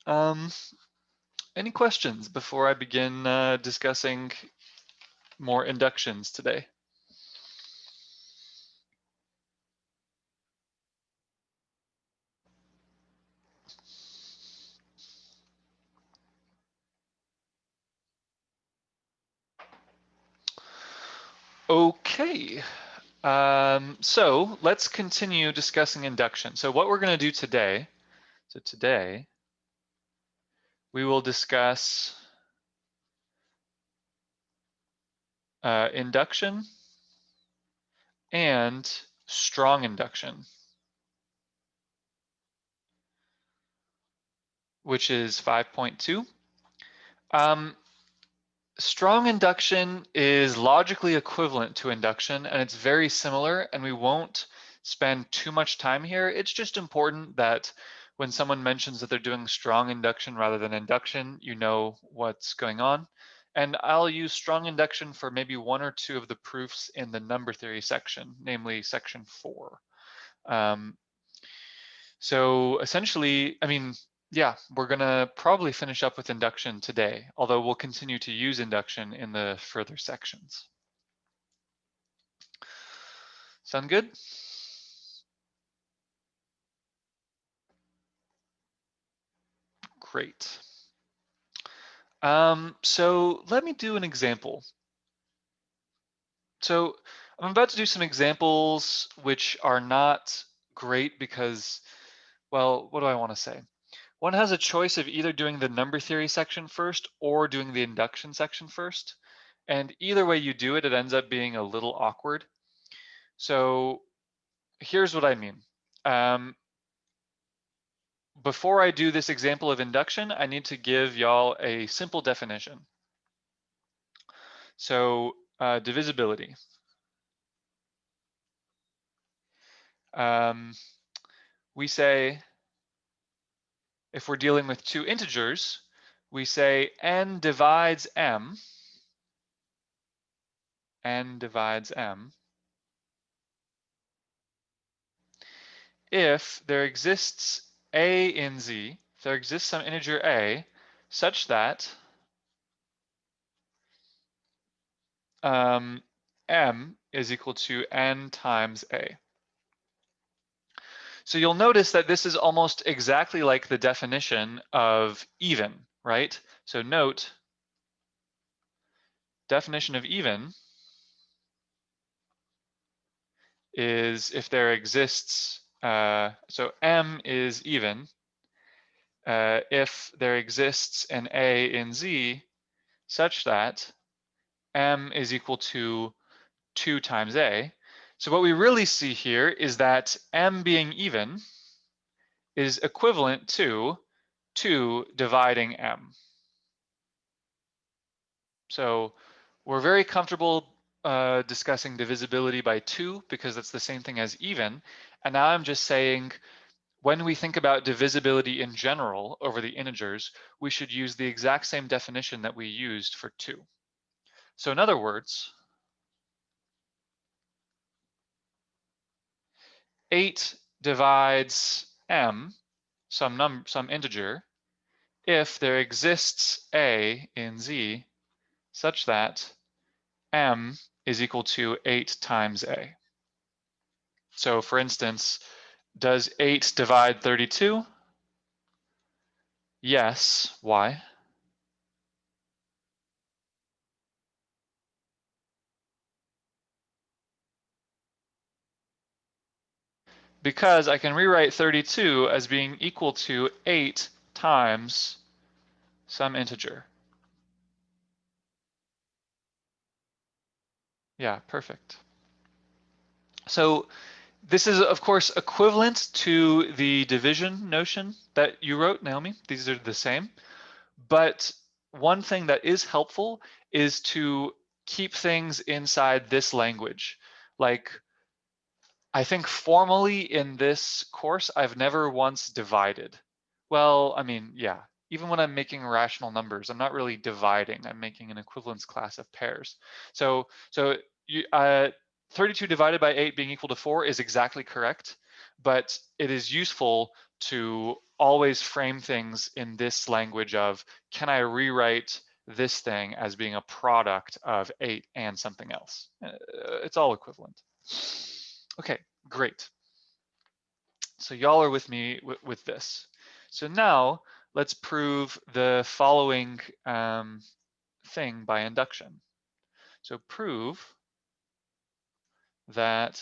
Um, any questions before I begin discussing more inductions today? Okay, so let's continue discussing induction. So what we're going to do today, we will discuss induction and strong induction, which is 5.2. Strong induction is logically equivalent to induction, and it's very similar, and we won't spend too much time here. It's just important that when someone mentions that they're doing strong induction rather than induction, you know what's going on. And I'll use strong induction for maybe one or two of the proofs in the number theory section, namely section 4. So essentially, yeah, we're gonna probably finish up with induction today, although we'll continue to use induction in the further sections. Sound good? Great. So let me do an example. So I'm about to do some examples which are not great because, well, what do I want to say? One has a choice of either doing the number theory section first or doing the induction section first. And either way you do it, it ends up being a little awkward. So here's what I mean. Before I do this example of induction, I need to give y'all a simple definition. So divisibility. We say, if we're dealing with two integers, we say n divides m, if there exists a in z, if there exists some integer a, such that m is equal to n times a. So you'll notice that this is almost exactly like the definition of even, right? So note, definition of even is if there exists, so m is even, if there exists an a in z such that m is equal to 2 times a. So what we really see here is that m being even is equivalent to 2 dividing m. So we're very comfortable discussing divisibility by 2 because that's the same thing as even. And now I'm just saying, when we think about divisibility in general over the integers, we should use the exact same definition that we used for 2. So in other words, 8 divides m, some integer, if there exists a in z such that m is equal to 8 times a. So for instance, does 8 divide 32? Yes. Why? Because I can rewrite 32 as being equal to 8 times some integer. Yeah, perfect. So this is, of course, equivalent to the division notion that you wrote, Naomi. These are the same. But one thing that is helpful is to keep things inside this language. Like, I think formally in this course, I've never once divided. Well, I mean, yeah, even when I'm making rational numbers, I'm not really dividing. I'm making an equivalence class of pairs. So 32 divided by 8 being equal to 4 is exactly correct. but it is useful to always frame things in this language of, can I rewrite this thing as being a product of 8 and something else? It's all equivalent. Okay, great. So y'all are with me with this. So now let's prove the following thing by induction. So prove that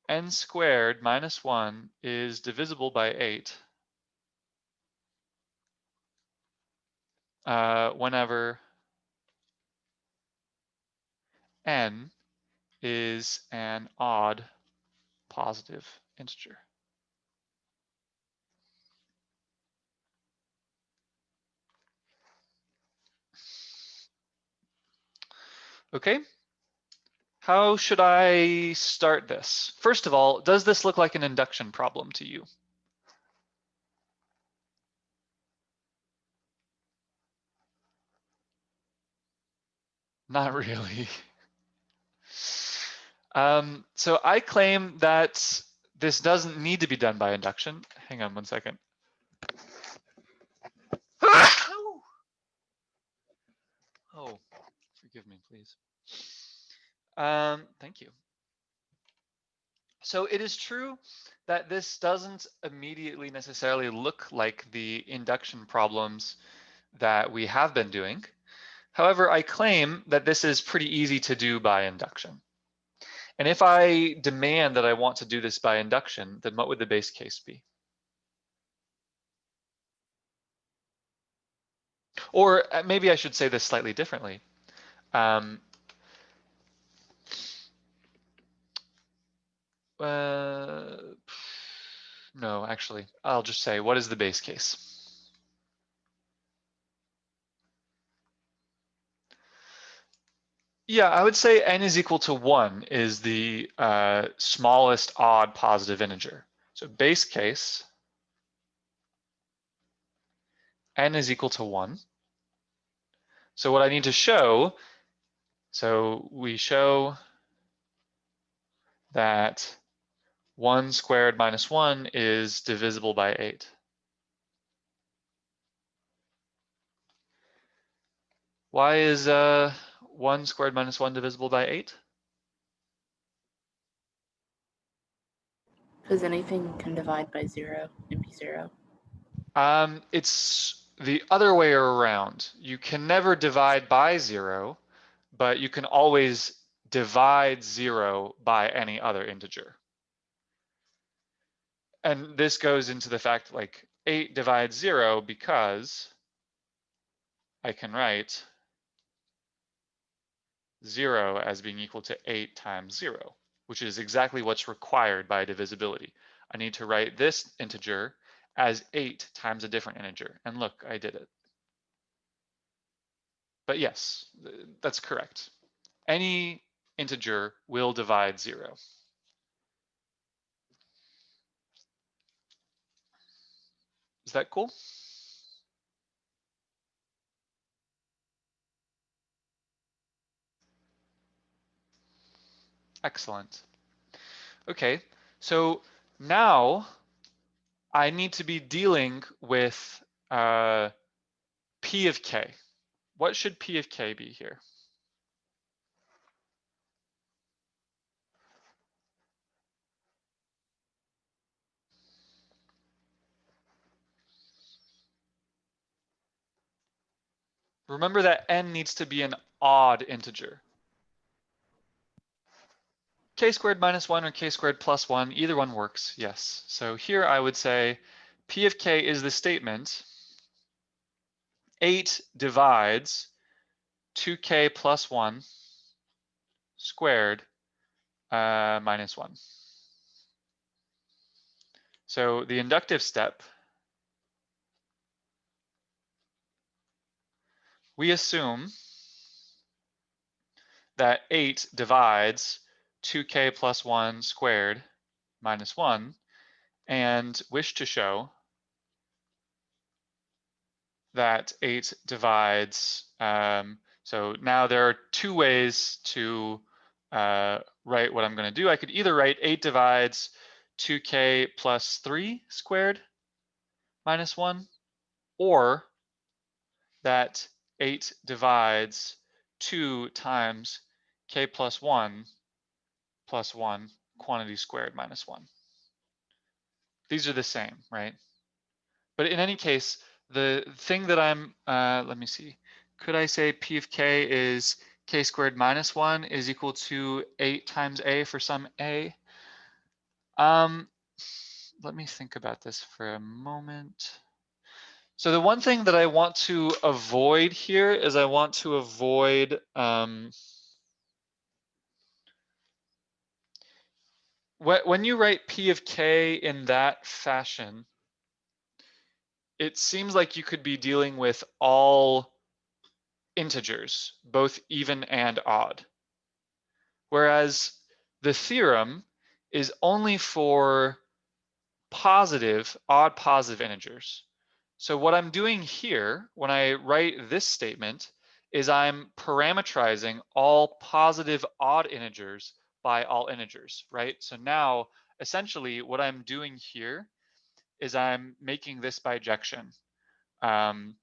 n squared minus 1 is divisible by 8 whenever n is an odd positive integer. Okay, how should I start this? First of all, does this look like an induction problem to you? Not really. So I claim that this doesn't need to be done by induction. Hang on one second. Oh, forgive me, please. Thank you. So it is true that this doesn't immediately necessarily look like the induction problems that we have been doing. However, I claim that this is pretty easy to do by induction. And if I demand that I want to do this by induction, then what would the base case be? Or maybe I should say this slightly differently. No, actually, I'll just say, what is the base case? Yeah, I would say n is equal to 1 is the smallest odd positive integer. So base case, n is equal to 1. So what I need to show, so we show that 1 squared minus 1 is divisible by 8. Why is 1 squared minus 1 divisible by 8? Because anything can divide by 0 and be 0. It's the other way around. You can never divide by 0, but you can always divide 0 by any other integer. And this goes into the fact like 8 divides 0 because I can write 0 as being equal to 8 times 0, which is exactly what's required by divisibility. I need to write this integer as 8 times a different integer. And look, I did it. But yes, that's correct. Any integer will divide 0. Is that cool? Excellent. Okay, so now I need to be dealing with P of k. What should P of k be here? Remember that n needs to be an odd integer. K squared minus 1 or k squared plus 1, either one works, yes. So here I would say P of k is the statement 8 divides 2k plus 1 squared minus 1. So the inductive step, we assume that 8 divides 2k plus 1 squared minus 1 and wish to show that 8 divides, so now there are two ways to write what I'm going to do. I could either write 8 divides 2k plus 3 squared minus 1, or that 8 divides 2 times k plus 1 quantity squared minus 1. These are the same, right? But in any case, the thing that I'm, let me see, could I say p of k is k squared minus 1 is equal to 8 times a for some a? Let me think about this for a moment. So the one thing that I want to avoid here is I want to avoid when you write p of k in that fashion, it seems like you could be dealing with all integers, both even and odd. Whereas the theorem is only for positive, odd positive integers. So what I'm doing here when I write this statement is I'm parametrizing all positive odd integers by all integers, right? So now essentially what I'm doing here is I'm making this bijection. Um,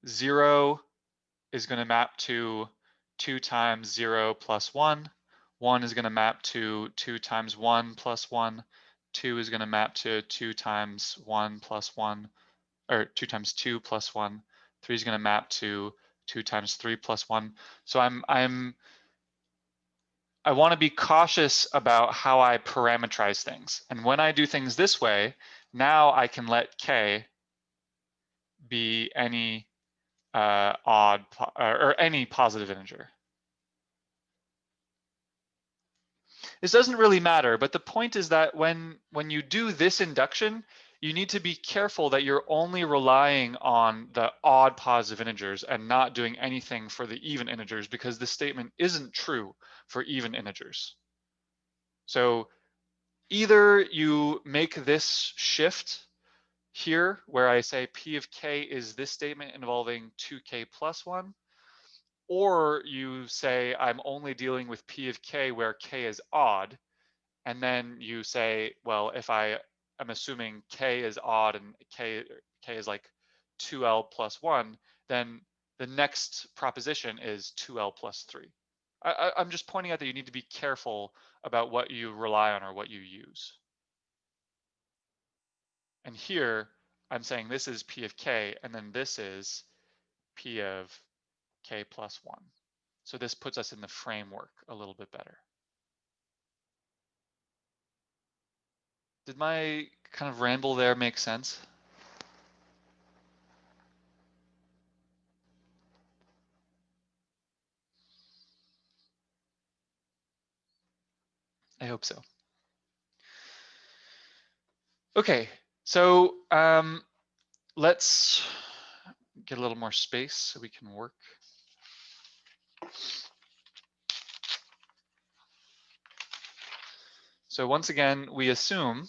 0 is going to map to 2 times 0 plus 1. 1 is going to map to 2 times 1 plus 1. 2 is going to map to 2 times 1 plus 1, or 2 times 2 plus 1. 3 is going to map to 2 times 3 plus 1. So I want to be cautious about how I parameterize things. And when I do things this way, now I can let k be any odd or any positive integer. This doesn't really matter, but the point is that when you do this induction, you need to be careful that you're only relying on the odd positive integers and not doing anything for the even integers, because this statement isn't true for even integers. So either you make this shift here where I say p of k is this statement involving 2k plus 1, or you say I'm only dealing with p of k where k is odd, and then you say, well, if I am assuming k is odd and k is like 2l plus 1, then the next proposition is 2l plus 3. I'm just pointing out that you need to be careful about what you rely on or what you use. And here, I'm saying this is p of k, and then this is p of k plus 1. So this puts us in the framework a little bit better. Did my kind of ramble there make sense? I hope so. Okay, so let's get a little more space so we can work. So once again, we assume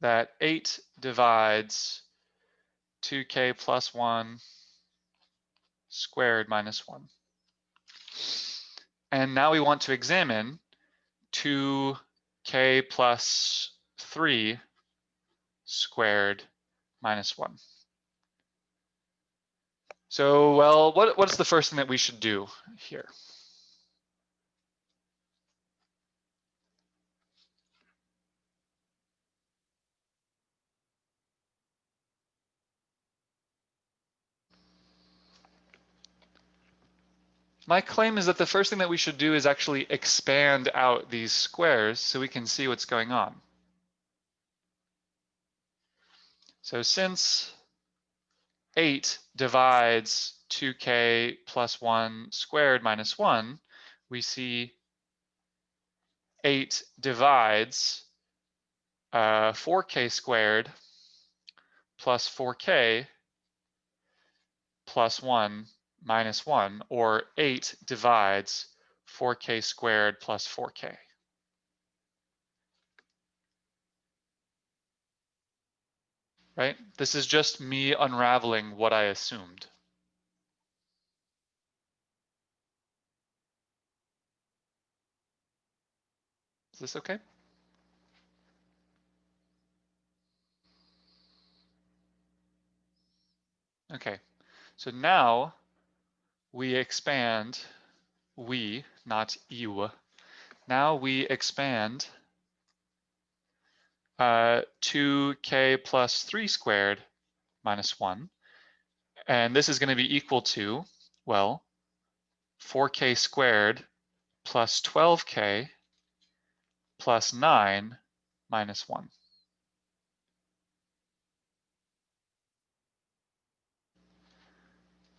that 8 divides 2k plus 1 squared minus 1. And now we want to examine 2k plus 3 squared minus 1. So, well, what's the first thing that we should do here? My claim is that the first thing that we should do is actually expand out these squares so we can see what's going on. So since 8 divides 2k plus 1 squared minus 1, we see 8 divides 4k squared plus 4k plus 1 minus 1, or 8 divides 4k squared plus 4k. Right? This is just me unraveling what I assumed. Is this okay? Okay, so now we expand, not you. Now we expand 2k plus 3 squared minus 1. And this is going to be equal to, well, 4k squared plus 12k plus 9 minus 1.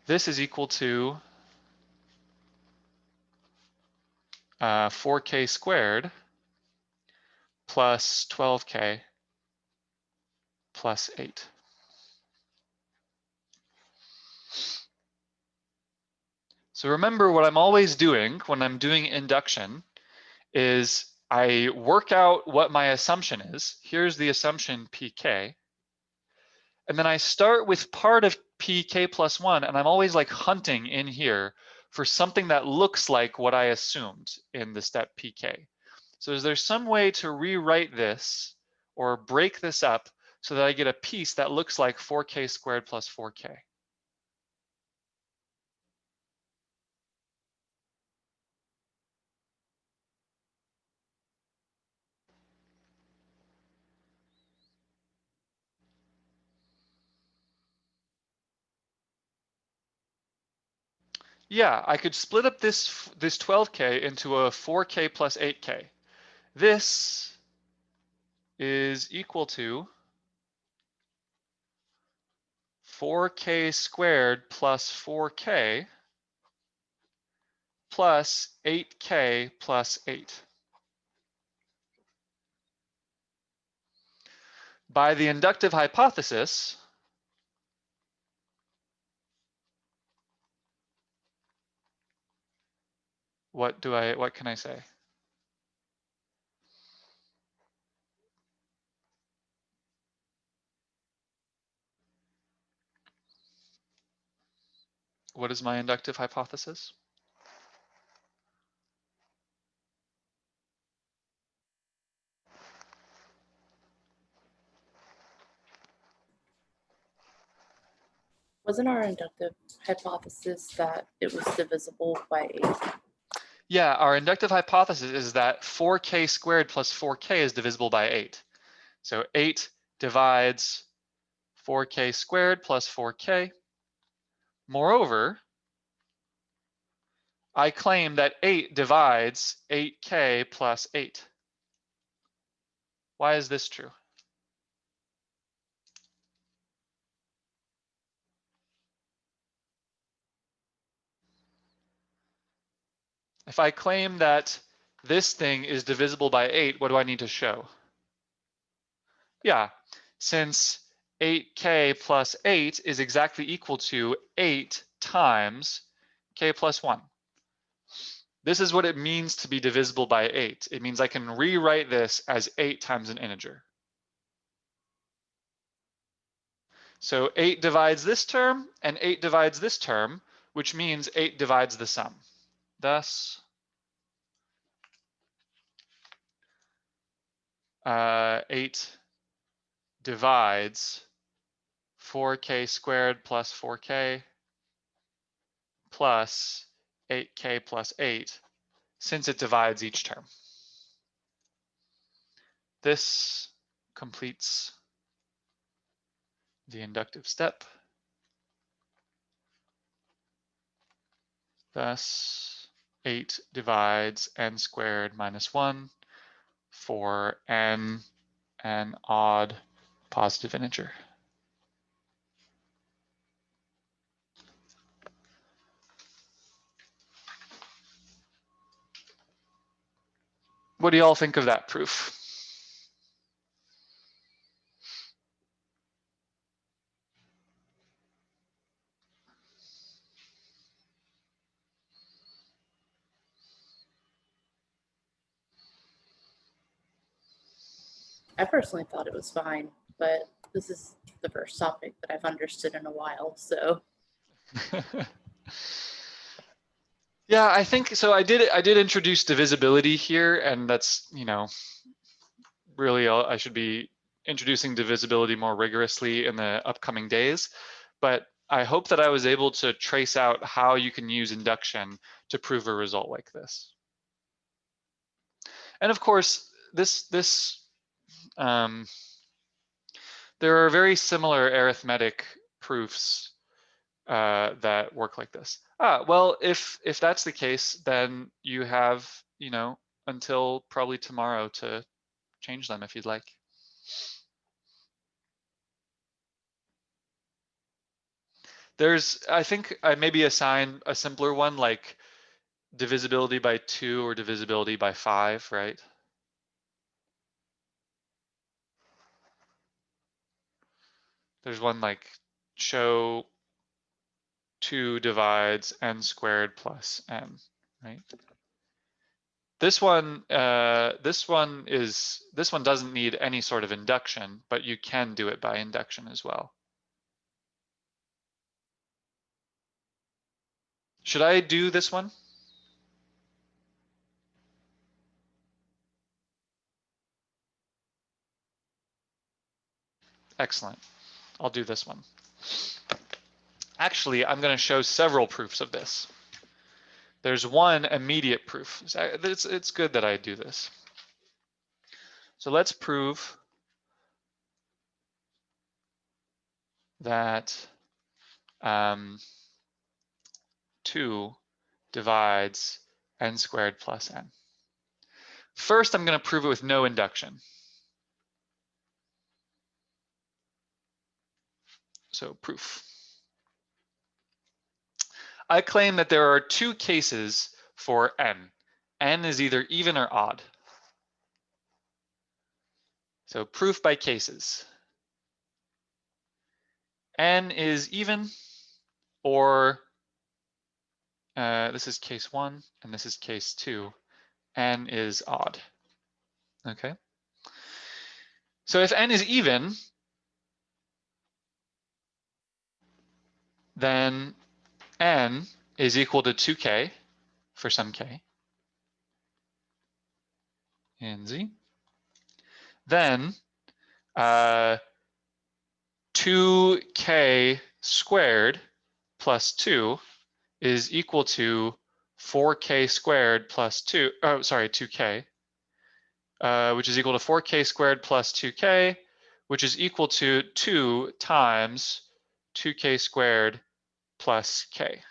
This is equal to 4k squared plus 12k plus 8. So remember, what I'm always doing when I'm doing induction is I work out what my assumption is. Here's the assumption pk. And then I start with part of pk plus 1, and I'm always like hunting in here for something that looks like what I assumed in the step pk. So is there some way to rewrite this or break this up so that I get a piece that looks like 4k squared plus 4k? Yeah, I could split up this 12k into a 4k plus 8k. This is equal to 4k squared plus 4k plus 8k plus 8. By the inductive hypothesis, what can I say? What is my inductive hypothesis? Wasn't our inductive hypothesis that it was divisible by 8? Yeah, our inductive hypothesis is that 4k squared plus 4k is divisible by 8. So 8 divides 4k squared plus 4k. Moreover, I claim that 8 divides 8k plus 8. Why is this true? If I claim that this thing is divisible by 8, what do I need to show? Yeah, since 8k plus 8 is exactly equal to 8 times k plus 1. This is what it means to be divisible by 8. It means I can rewrite this as 8 times an integer. So 8 divides this term, and 8 divides this term, which means 8 divides the sum. Thus, 8 divides 4k squared plus 4k plus 8k plus 8, since it divides each term. This completes the inductive step. Thus, 8 divides n squared minus 1 for n an odd positive integer. What do you all think of that proof? I personally thought it was fine, but this is the first topic that I've understood in a while, so. Yeah, I think so. I did introduce divisibility here, and that's, you know, really I should be introducing divisibility more rigorously in the upcoming days. But I hope that I was able to trace out how you can use induction to prove a result like this. And of course, um, there are very similar arithmetic proofs that work like this. Well, if that's the case, then you have, you know, until probably tomorrow to change them if you'd like. I think I maybe assign a simpler one like divisibility by 2 or divisibility by 5, right? There's one like show 2 divides n squared plus n, right? This one doesn't need any sort of induction, but you can do it by induction as well. Should I do this one? Excellent. I'll do this one. Actually, I'm going to show several proofs of this. There's one immediate proof. It's good that I do this. So let's prove that 2 divides n squared plus n. First, I'm going to prove it with no induction. So proof. I claim that there are 2 cases for n. N is either even or odd. So proof by cases. N is even, or this is case 1 and this is case 2. N is odd. Okay. So if n is even, then n is equal to 2k for some k in z. Then 2k squared plus 2 is equal to 4k squared plus 2, oh, sorry, 2k, which is equal to 4k squared plus 2k, which is equal to 2 times 2k squared plus k.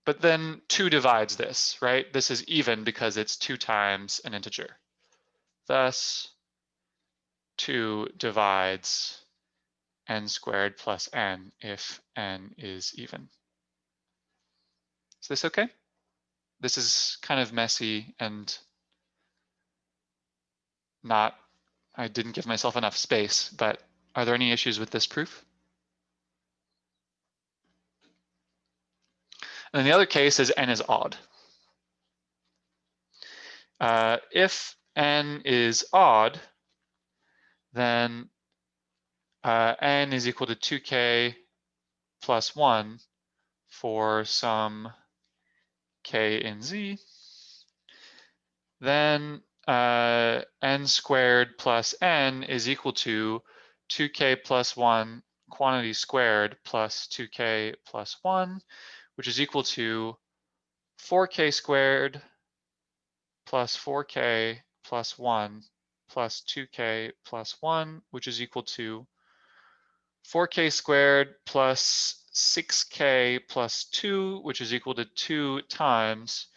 But then 2 divides this, right? This is even because it's 2 times an integer. Thus, 2 divides n squared plus n if n is even. Is this okay? This is kind of messy and not, I didn't give myself enough space, but are there any issues with this proof? And then the other case is n is odd. If n is odd, then n is equal to 2k plus 1 for some k in z. Then n squared plus n is equal to 2k plus 1 quantity squared plus 2k plus 1, which is equal to 4k squared plus 4k plus 1 plus 2k plus 1, which is equal to 4k squared plus 6k plus 2, which is equal to 2 times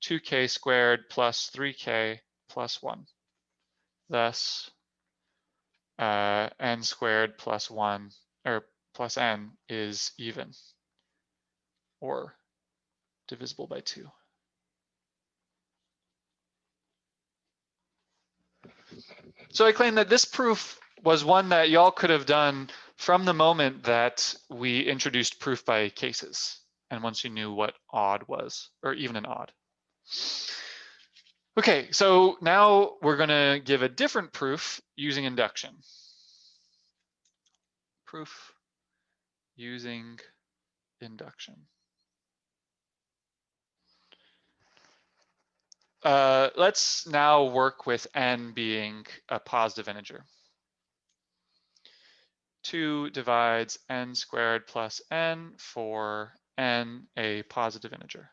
2k squared plus 3k plus 1. Thus, n squared plus 1, or plus n, is even, or divisible by 2. So I claim that this proof was one that y'all could have done from the moment that we introduced proof by cases, and once you knew what odd was, or even and odd. Okay, so now we're going to give a different proof using induction. Proof using induction. let's now work with n being a positive integer. 2 divides n squared plus n for n a positive integer.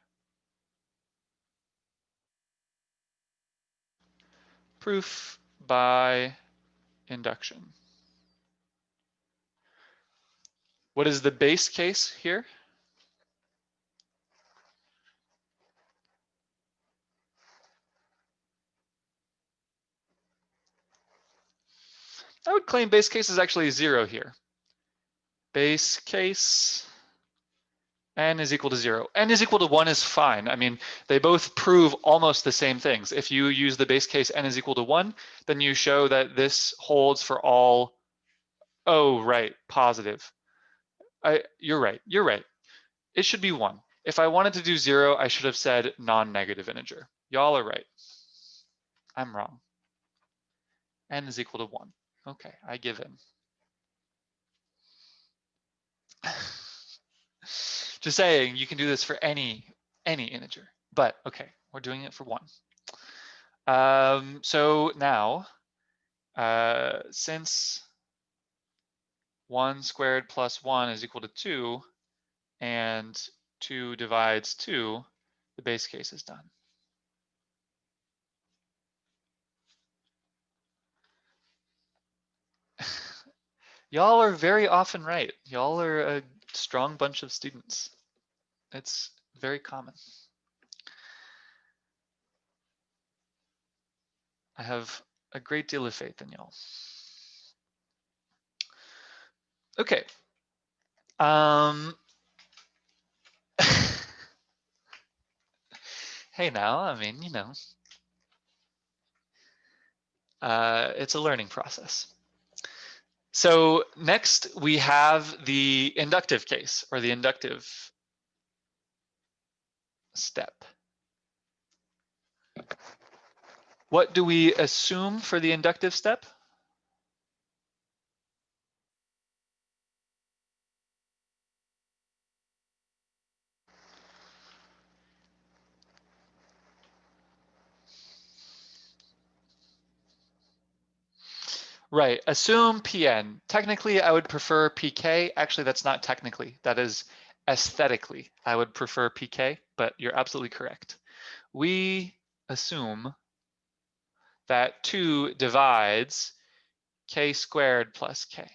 Proof by induction. What is the base case here? I would claim base case is actually 0 here. Base case n is equal to 0. N is equal to 1 is fine. I mean, they both prove almost the same things. If you use the base case n is equal to 1, then you show that this holds for all, oh, right, positive. You're right, you're right. It should be 1. If I wanted to do 0, I should have said non-negative integer. Y'all are right. I'm wrong. N is equal to 1. Okay, I give in. Just saying, you can do this for any integer, but okay, we're doing it for 1. So now, since 1 squared plus 1 is equal to 2, and 2 divides 2, the base case is done. Y'all are very often right. Y'all are a strong bunch of students. It's very common. I have a great deal of faith in y'all. Okay. Hey now, I mean, you know, it's a learning process. So next we have the inductive case, or the inductive step. What do we assume for the inductive step? Right, assume Pn. Technically, I would prefer Pk. Actually, that's not technically, that is aesthetically. I would prefer Pk, but you're absolutely correct. We assume that 2 divides k squared plus k.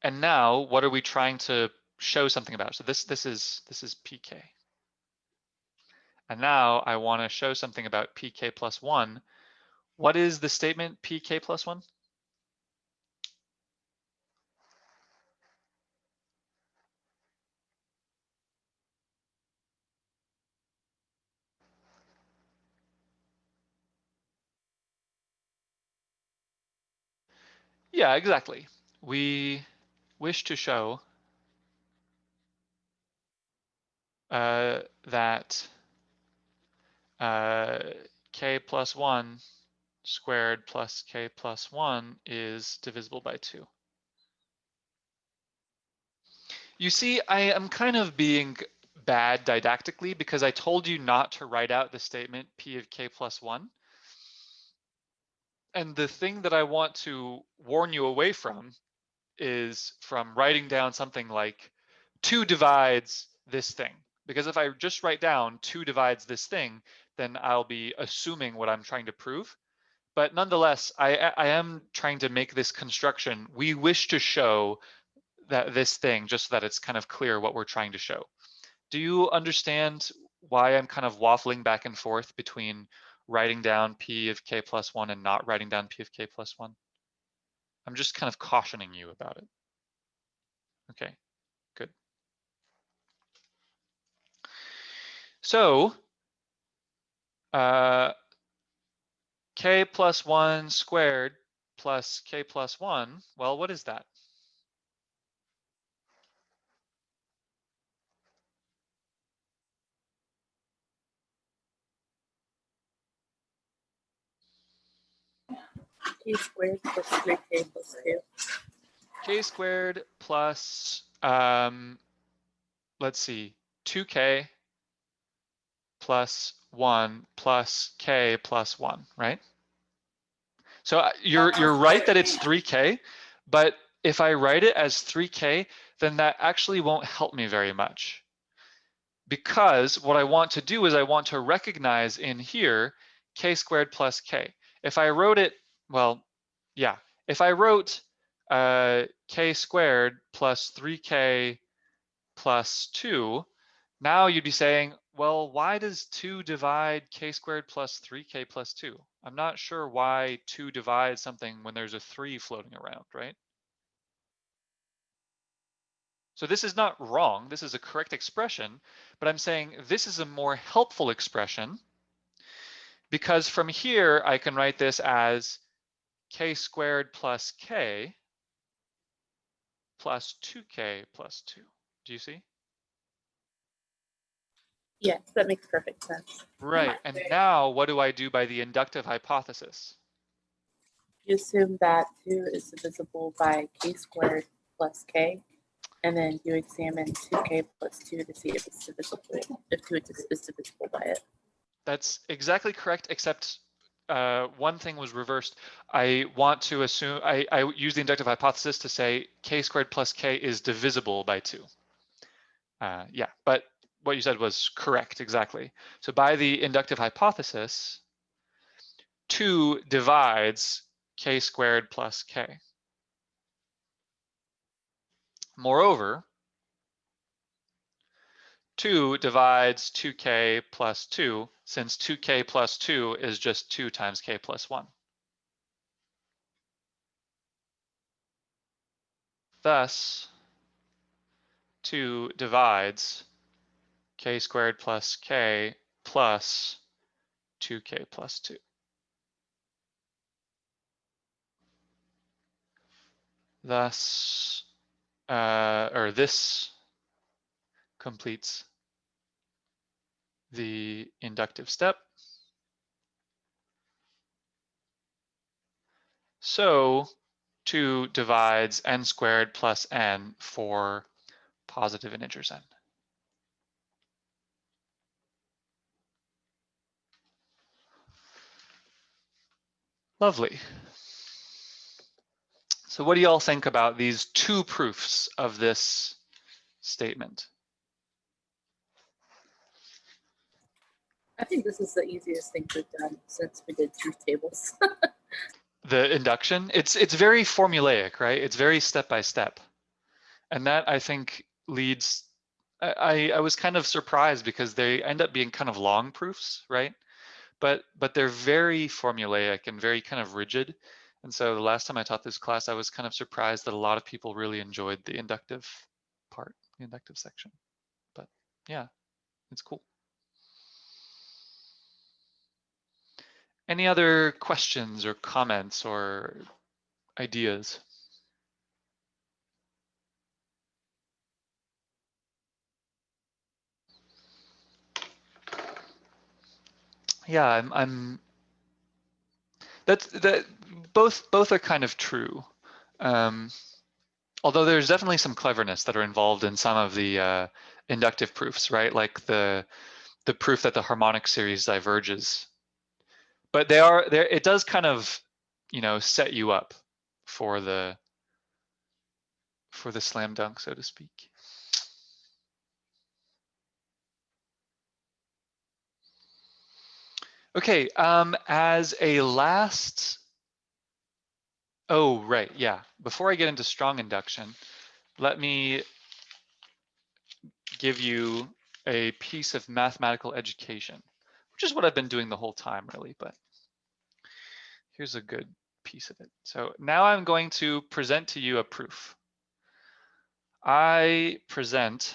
And now, what are we trying to show something about? So this is Pk. And now I want to show something about Pk plus 1. What is the statement Pk plus 1? Yeah, exactly. We wish to show that k plus 1 squared plus k plus 1 is divisible by 2. You see, I am kind of being bad didactically because I told you not to write out the statement p of k plus 1. And the thing that I want to warn you away from is from writing down something like 2 divides this thing. Because if I just write down 2 divides this thing, then I'll be assuming what I'm trying to prove. But nonetheless, I am trying to make this construction. We wish to show that this thing, just so that it's kind of clear what we're trying to show. Do you understand why I'm kind of waffling back and forth between writing down p of k plus 1 and not writing down p of k plus 1? I'm just kind of cautioning you about it. Okay, good. So k plus 1 squared plus k plus 1, well, what is that? K squared plus 3k plus 2. K squared plus, let's see, 2k plus 1 plus k plus 1, right? So you're right that it's 3k, but if I write it as 3k, then that actually won't help me very much. Because what I want to do is I want to recognize in here k squared plus k. If I wrote it, well, yeah, if I wrote k squared plus 3k plus 2, now you'd be saying, well, why does 2 divide k squared plus 3k plus 2? I'm not sure why 2 divides something when there's a 3 floating around, right? So this is not wrong. This is a correct expression, but I'm saying this is a more helpful expression because from here I can write this as k squared plus k plus 2k plus 2. Do you see? Yes, that makes perfect sense. Right. And now what do I do by the inductive hypothesis? You assume that 2 is divisible by k squared plus k, and then you examine 2k plus 2 to see if it's divisible, if 2 is divisible by it. That's exactly correct, except one thing was reversed. I want to assume, I use the inductive hypothesis to say k squared plus k is divisible by 2. Yeah, but what you said was correct, exactly. So by the inductive hypothesis, 2 divides k squared plus k. Moreover, 2 divides 2k plus 2, since 2k plus 2 is just 2 times k plus 1. Thus, 2 divides k squared plus k plus 2k plus 2. Thus, this completes the inductive step. So 2 divides n squared plus n for positive integers n. Lovely. So what do y'all think about these 2 proofs of this statement? I think this is the easiest thing we've done since we did truth tables. The induction, it's very formulaic, right? It's very step by step. And that I think leads, I was kind of surprised because they end up being kind of long proofs, right? But they're very formulaic and very kind of rigid. And so the last time I taught this class, I was kind of surprised that a lot of people really enjoyed the inductive part, the inductive section. But yeah, it's cool. Any other questions or comments or ideas? Yeah, I'm that both are kind of true. Although there's definitely some cleverness that are involved in some of the inductive proofs, right? Like the proof that the harmonic series diverges. But they are there. It does kind of, set you up for the slam dunk, so to speak. Okay. As a last. Oh, right. Yeah. Before I get into strong induction, let me give you a piece of mathematical education, which is what I've been doing the whole time, really. But here's a good piece of it. So now I'm going to present to you a proof. I present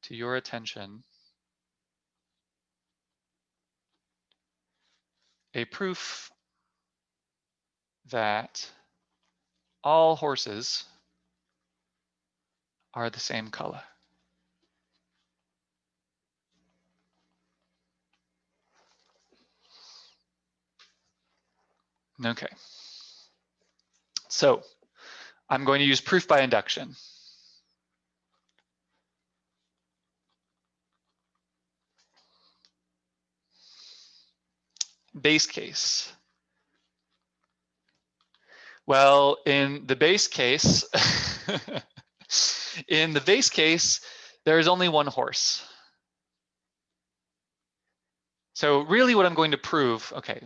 to your attention a proof that all horses are the same color. Okay. So I'm going to use proof by induction. base case? Well, in the base case, there is only one horse. So really what I'm going to prove, okay,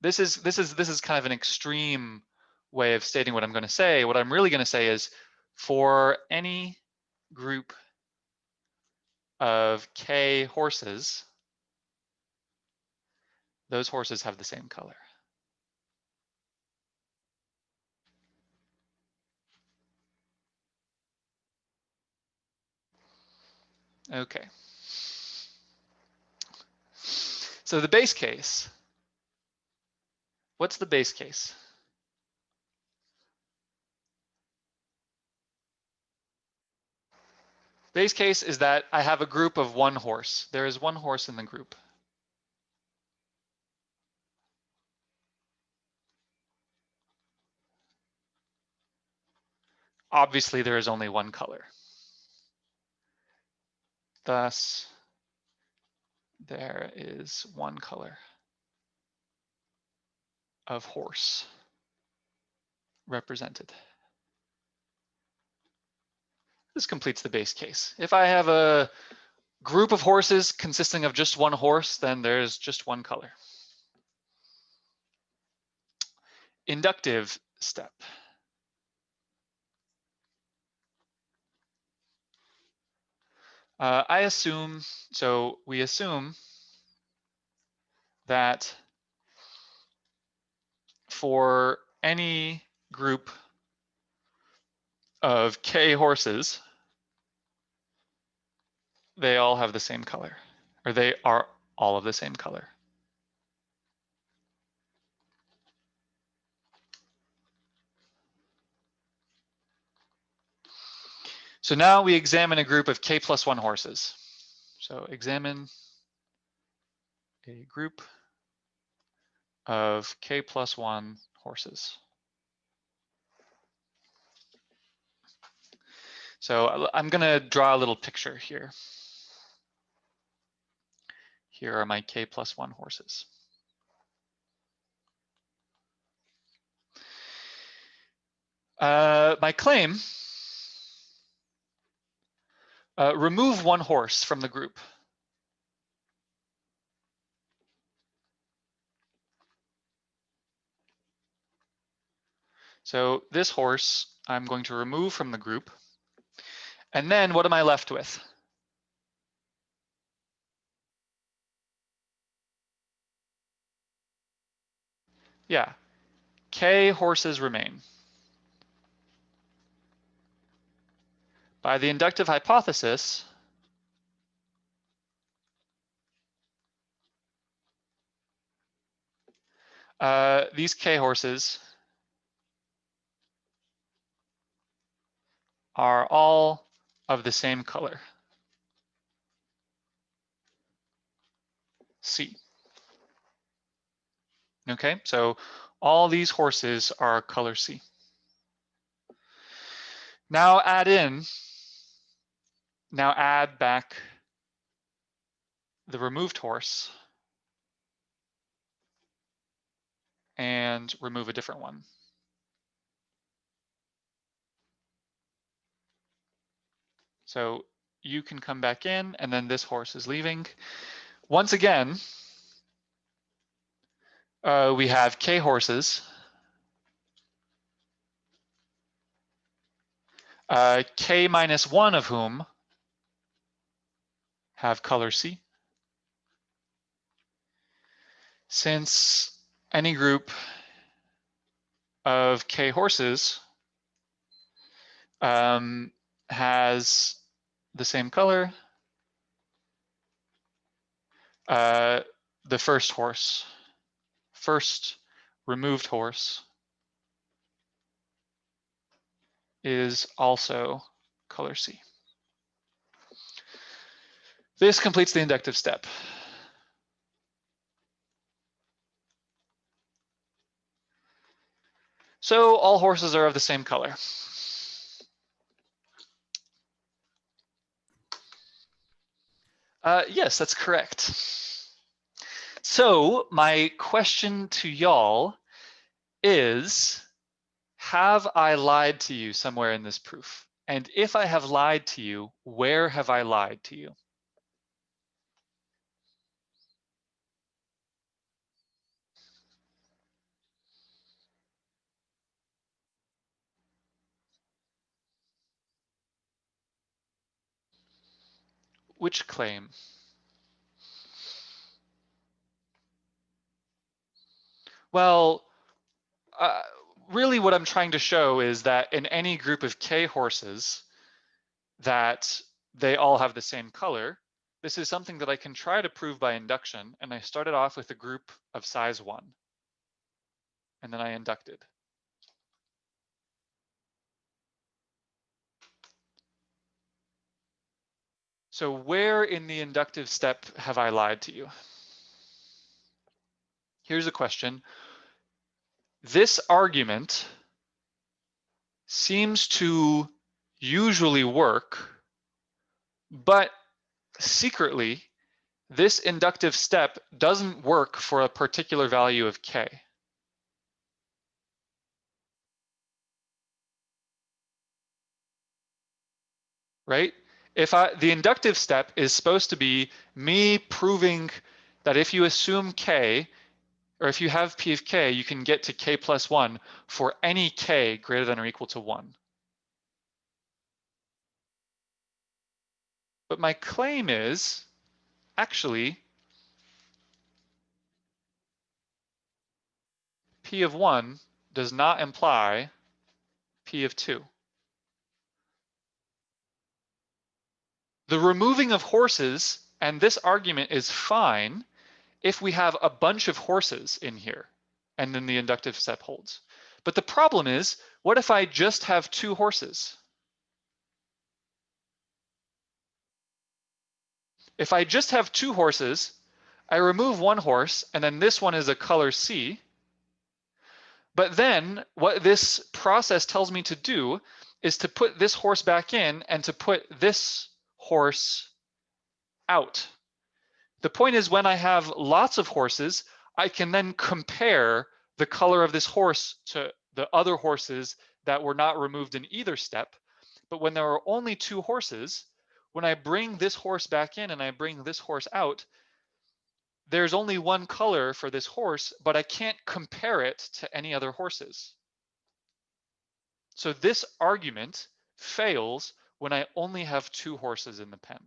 this is kind of an extreme way of stating what I'm going to say. What I'm really going to say is for any group of K horses, those horses have the same color. Okay. So the base case, what's the base case? Base case is that I have a group of one horse. There is one horse in the group. Obviously, there is only one color. Thus, there is one color of horse represented. This completes the base case. If I have a group of horses consisting of just one horse, then there's just one color. Inductive step. We assume that for any group of K horses, they all have the same color, or they are all of the same color. So now we examine a group of K plus 1 horses. So examine a group of K plus 1 horses. So I'm going to draw a little picture here. Here are my K plus 1 horses. My claim, remove one horse from the group. So this horse I'm going to remove from the group. And then what am I left with? Yeah, K horses remain. By the inductive hypothesis, these K horses are all of the same color, C. Okay, so all these horses are color C. Now add back the removed horse and remove a different one. So you can come back in, and then this horse is leaving. Once again, we have K horses. K minus 1 of whom have color C. Since any group of K horses has the same color, the first removed horse is also color C. This completes the inductive step. So all horses are of the same color. Yes, that's correct. So my question to y'all is, have I lied to you somewhere in this proof? And if I have lied to you, where have I lied to you? Which claim? Well, uh, really what I'm trying to show is that in any group of k horses that they all have the same color. This is something that I can try to prove by induction, and I started off with a group of size 1, and then I inducted. So where in the inductive step have I lied to you? Here's a question. This argument seems to usually work, but secretly, this inductive step doesn't work for a particular value of k. Right? The inductive step is supposed to be me proving that if you assume k, or if you have p of k, you can get to k plus 1 for any k greater than or equal to 1. But my claim is, actually, p of 1 does not imply p of 2. The removing of horses, and this argument is fine if we have a bunch of horses in here, and then the inductive step holds. But the problem is, what if I just have 2 horses? If I just have 2 horses, I remove 1 horse, and then this one is a color C. But then what this process tells me to do is to put this horse back in and to put this horse out. The point is, when I have lots of horses, I can then compare the color of this horse to the other horses that were not removed in either step. But when there are only 2 horses, when I bring this horse back in and I bring this horse out, there's only 1 color for this horse, but I can't compare it to any other horses. So this argument fails when I only have 2 horses in the pen.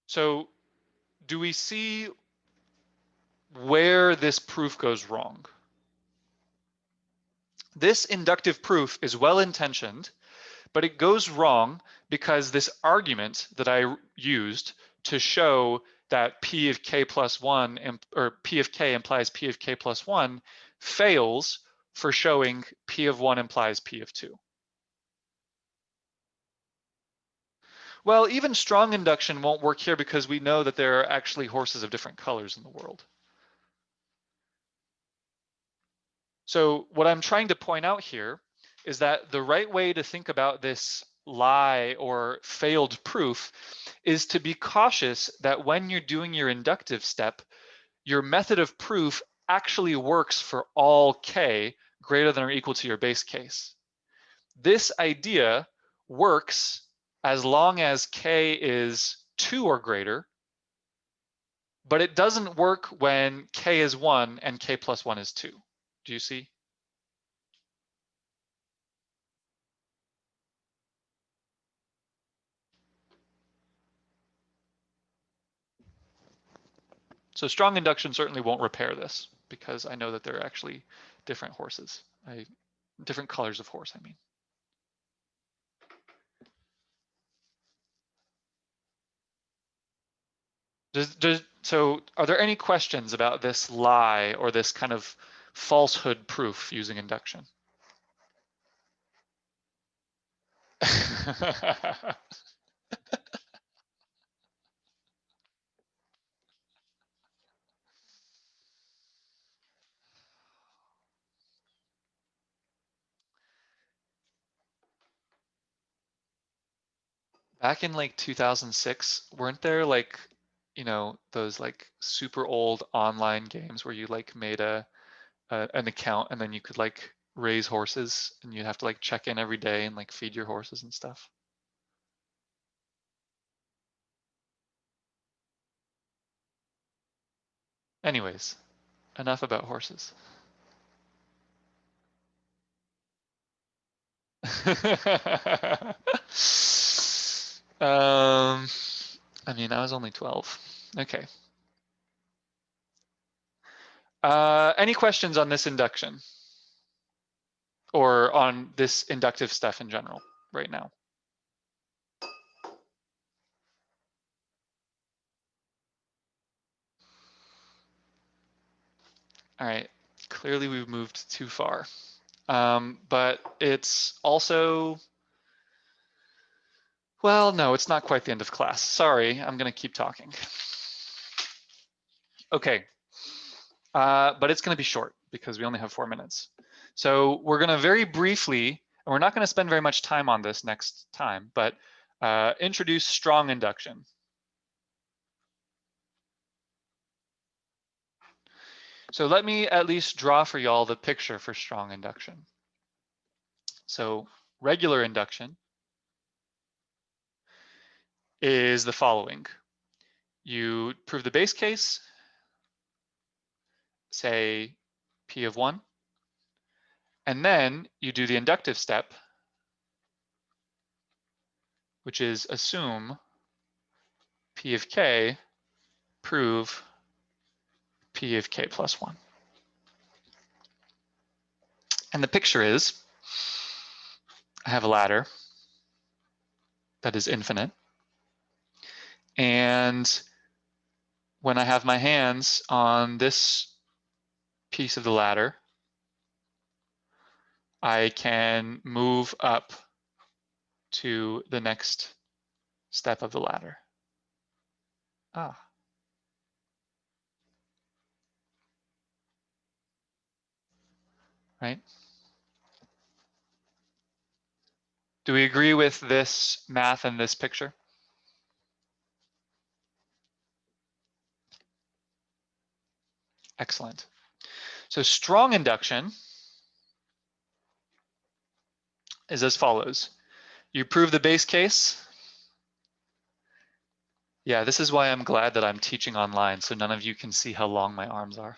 So do we see where this proof goes wrong? This inductive proof is well-intentioned, but it goes wrong because this argument that I used to show that p of k plus 1 or p of k implies p of k plus 1 fails for showing p of 1 implies p of 2. Well, even strong induction won't work here because we know that there are actually horses of different colors in the world. So what I'm trying to point out here is that the right way to think about this lie or failed proof is to be cautious that when you're doing your inductive step, your method of proof actually works for all k greater than or equal to your base case. This idea works as long as k is 2 or greater, but it doesn't work when k is 1 and k plus 1 is 2. Do you see? So strong induction certainly won't repair this because I know that there are actually different horses, different colors of horse, I mean. So are there any questions about this lie or this kind of falsehood proof using induction? Back in like 2006, weren't there like, you know, those like super old online games where you like made an account and then you could like raise horses and you'd have to like check in every day and like feed your horses and stuff? Anyways, enough about horses. I mean, I was only 12. Okay. Any questions on this induction? Or on this inductive stuff in general right now? All right, clearly we've moved too far. But it's also, well, no, it's not quite the end of class. Sorry, I'm gonna keep talking. Okay, but it's gonna be short because we only have 4 minutes. So we're gonna very briefly, and we're not gonna spend very much time on this next time, but introduce strong induction. So let me at least draw for y'all the picture for strong induction. So regular induction is the following. You prove the base case, say P of 1, and then you do the inductive step, which is assume P of K, prove P of K plus 1. And the picture is, I have a ladder that is infinite, and when I have my hands on this piece of the ladder, I can move up to the next step of the ladder. Right? Do we agree with this math and this picture? Excellent. So strong induction is as follows. You prove the base case. Yeah, this is why I'm glad that I'm teaching online, so none of you can see how long my arms are.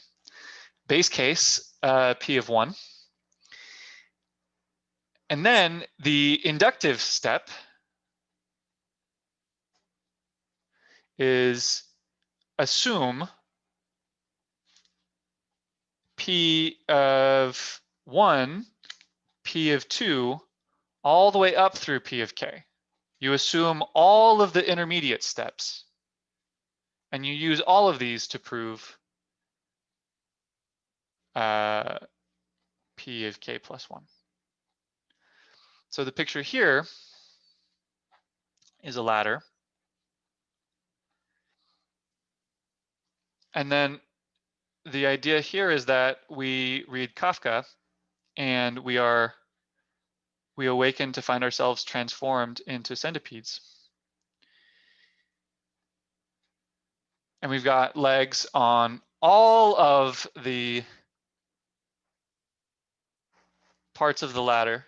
Base case, P of 1. And then the inductive step is assume P of 1, P of 2, all the way up through P of K. You assume all of the intermediate steps, and you use all of these to prove P of K plus 1. So the picture here is a ladder. And then the idea here is that we read Kafka and we awaken to find ourselves transformed into centipedes. And we've got legs on all of the parts of the ladder.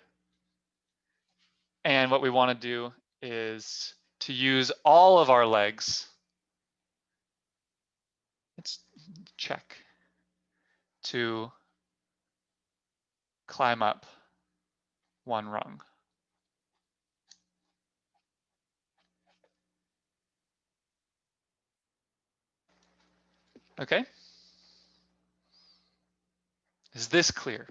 And what we want to do is to use all of our legs. Let's check to climb up one rung. Okay? Is this clear?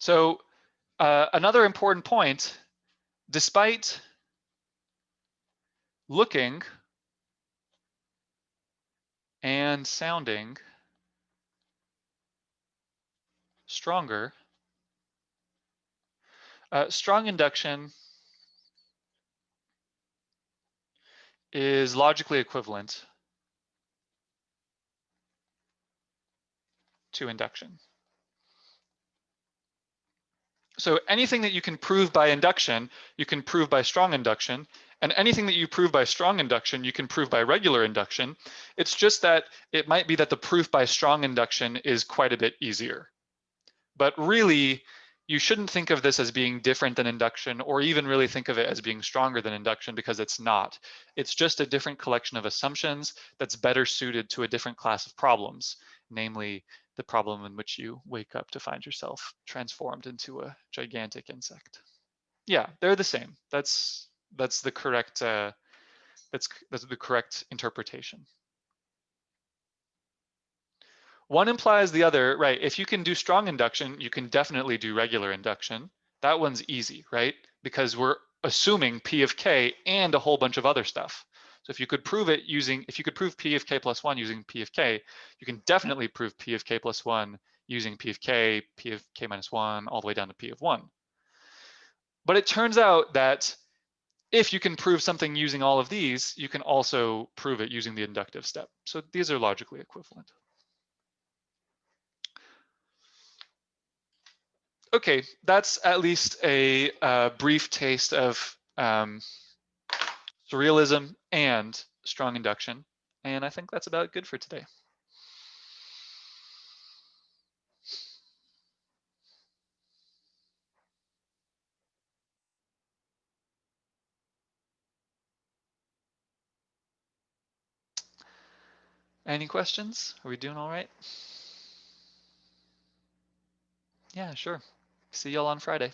So another important point, despite looking and sounding stronger, strong induction is logically equivalent to induction. So anything that you can prove by induction, you can prove by strong induction. And anything that you prove by strong induction, you can prove by regular induction. It's just that it might be that the proof by strong induction is quite a bit easier. But really, you shouldn't think of this as being different than induction, or even really think of it as being stronger than induction, because it's not. It's just a different collection of assumptions that's better suited to a different class of problems, namely the problem in which you wake up to find yourself transformed into a gigantic insect. Yeah, they're the same. That's the correct that's the correct interpretation. One implies the other, right? If you can do strong induction, you can definitely do regular induction. That one's easy, right? Because we're assuming P of K and a whole bunch of other stuff. So if you could prove it using, if you could prove P of K plus one using P of K, you can definitely prove P of K plus one using P of K minus one, all the way down to P of one. But it turns out that if you can prove something using all of these, you can also prove it using the inductive step. So these are logically equivalent. Okay, that's at least a brief taste of surrealism and strong induction. And I think that's about good for today. Any questions? Are we doing all right? Yeah, sure. See y'all on Friday.